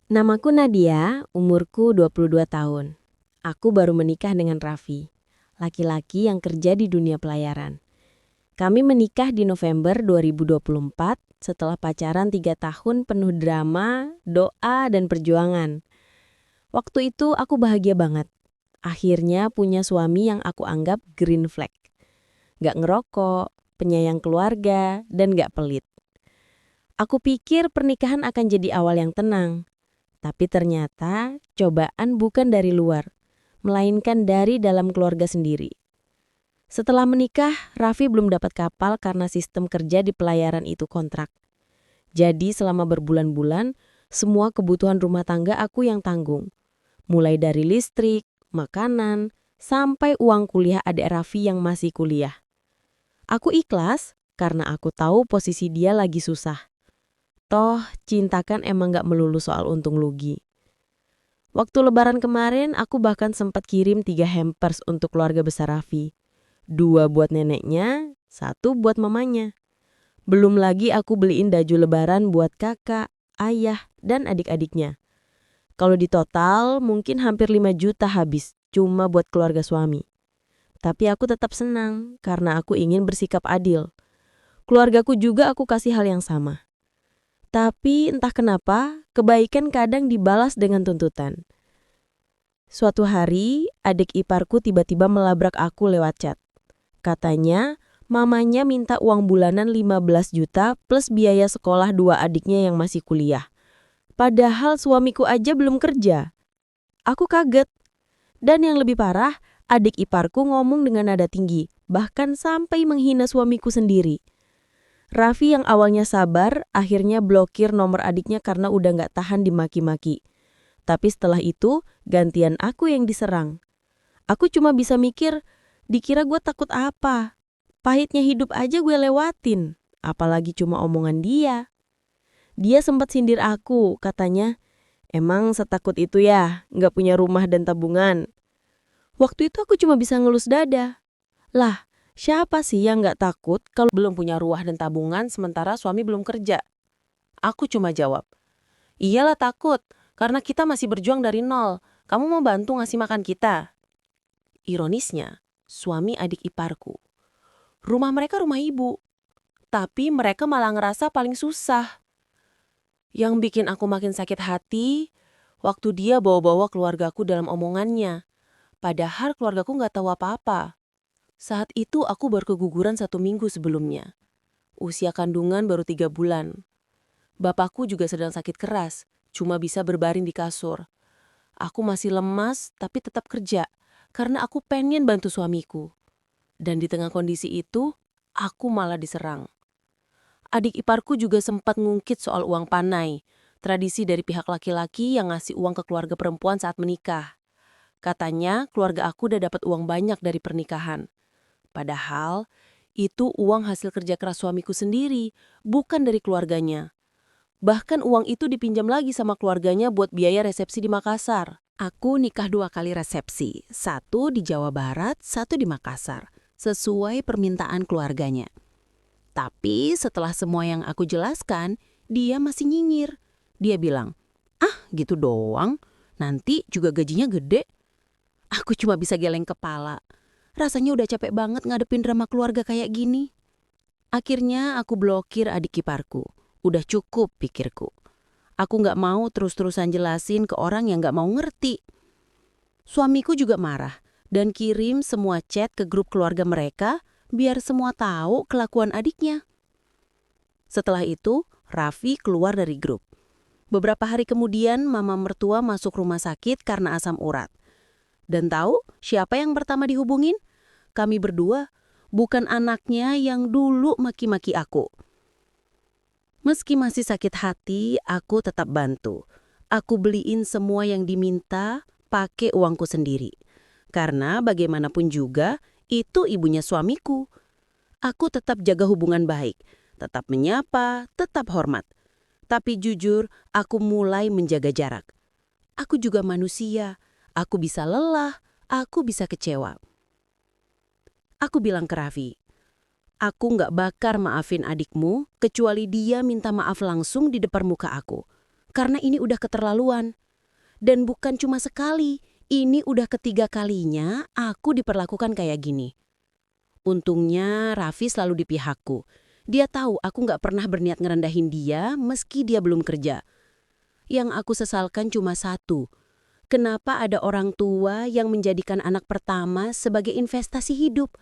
Namaku Nadia, umurku 22 tahun. Aku baru menikah dengan Raffi, laki-laki yang kerja di dunia pelayaran. Kami menikah di November 2024 setelah pacaran 3 tahun penuh drama, doa, dan perjuangan. Waktu itu aku bahagia banget. Akhirnya punya suami yang aku anggap green flag. Gak ngerokok, penyayang keluarga, dan gak pelit. Aku pikir pernikahan akan jadi awal yang tenang. Tapi ternyata cobaan bukan dari luar, melainkan dari dalam keluarga sendiri. Setelah menikah, Raffi belum dapat kapal karena sistem kerja di pelayaran itu kontrak. Jadi selama berbulan-bulan, semua kebutuhan rumah tangga aku yang tanggung. Mulai dari listrik, makanan, sampai uang kuliah adik Raffi yang masih kuliah. Aku ikhlas karena aku tahu posisi dia lagi susah. Toh, cinta kan emang gak melulu soal untung rugi. Waktu lebaran kemarin, aku bahkan sempat kirim 3 hampers untuk keluarga besar Raffi. 2 buat neneknya, 1 buat mamanya. Belum lagi aku beliin baju lebaran buat kakak, ayah, dan adik-adiknya. Kalau di total, mungkin hampir 5 juta habis, cuma buat keluarga suami. Tapi aku tetap senang, karena aku ingin bersikap adil. Keluargaku juga aku kasih hal yang sama. Tapi entah kenapa, kebaikan kadang dibalas dengan tuntutan. Suatu hari, adik iparku tiba-tiba melabrak aku lewat chat. Katanya, mamanya minta uang bulanan 15 juta plus biaya sekolah 2 adiknya yang masih kuliah. Padahal suamiku aja belum kerja. Aku kaget. Dan yang lebih parah, adik iparku ngomong dengan nada tinggi, bahkan sampai menghina suamiku sendiri. Raffi yang awalnya sabar, akhirnya blokir nomor adiknya karena udah gak tahan dimaki-maki. Tapi setelah itu, gantian aku yang diserang. Aku cuma bisa mikir, dikira gue takut apa? Pahitnya hidup aja gue lewatin, apalagi cuma omongan dia. Dia sempat sindir aku, katanya, emang setakut itu ya, gak punya rumah dan tabungan. Waktu itu aku cuma bisa ngelus dada. Lah, siapa sih yang gak takut kalau belum punya rumah dan tabungan sementara suami belum kerja? Aku cuma jawab, iyalah takut, karena kita masih berjuang dari nol. Kamu mau bantu ngasih makan kita? Ironisnya, suami adik iparku. Rumah mereka rumah ibu, tapi mereka malah ngerasa paling susah. Yang bikin aku makin sakit hati, waktu dia bawa-bawa keluargaku dalam omongannya. Padahal keluargaku gak tahu apa-apa. Saat itu aku baru keguguran 1 minggu sebelumnya. Usia kandungan baru 3 bulan. Bapakku juga sedang sakit keras, cuma bisa berbaring di kasur. Aku masih lemas tapi tetap kerja, karena aku pengen bantu suamiku. Dan di tengah kondisi itu, aku malah diserang. Adik iparku juga sempat ngungkit soal uang panai, tradisi dari pihak laki-laki yang ngasih uang ke keluarga perempuan saat menikah. Katanya keluarga aku udah dapat uang banyak dari pernikahan. Padahal, itu uang hasil kerja keras suamiku sendiri, bukan dari keluarganya. Bahkan uang itu dipinjam lagi sama keluarganya buat biaya resepsi di Makassar. Aku nikah 2 kali resepsi, 1 di Jawa Barat, 1 di Makassar, sesuai permintaan keluarganya. Tapi setelah semua yang aku jelaskan, dia masih nyinyir. Dia bilang, gitu doang, nanti juga gajinya gede. Aku cuma bisa geleng kepala. Rasanya udah capek banget ngadepin drama keluarga kayak gini. Akhirnya aku blokir adik iparku. Udah cukup pikirku. Aku gak mau terus-terusan jelasin ke orang yang gak mau ngerti. Suamiku juga marah dan kirim semua chat ke grup keluarga mereka biar semua tahu kelakuan adiknya. Setelah itu, Raffi keluar dari grup. Beberapa hari kemudian mama mertua masuk rumah sakit karena asam urat. Dan tahu siapa yang pertama dihubungin? Kami berdua, bukan anaknya yang dulu maki-maki aku. Meski masih sakit hati, aku tetap bantu. Aku beliin semua yang diminta pakai uangku sendiri. Karena bagaimanapun juga, itu ibunya suamiku. Aku tetap jaga hubungan baik, tetap menyapa, tetap hormat. Tapi jujur, aku mulai menjaga jarak. Aku juga manusia, aku bisa lelah, aku bisa kecewa. Aku bilang ke Raffi, aku gak bakar maafin adikmu kecuali dia minta maaf langsung di depan muka aku. karena ini udah keterlaluan. Dan bukan cuma sekali, ini udah ketiga kalinya aku diperlakukan kayak gini. Untungnya Raffi selalu di pihakku. Dia tahu aku nggak pernah berniat ngerendahin dia meski dia belum kerja. Yang aku sesalkan cuma satu. Kenapa ada orang tua yang menjadikan anak pertama sebagai investasi hidup?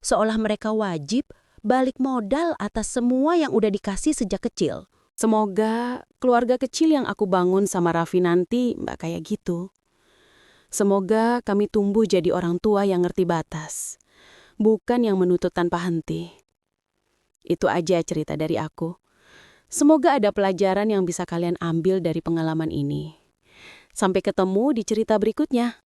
Seolah mereka wajib balik modal atas semua yang udah dikasih sejak kecil. Semoga keluarga kecil yang aku bangun sama Raffi nanti nggak kayak gitu. Semoga kami tumbuh jadi orang tua yang ngerti batas, bukan yang menuntut tanpa henti. Itu aja cerita dari aku. Semoga ada pelajaran yang bisa kalian ambil dari pengalaman ini. Sampai ketemu di cerita berikutnya.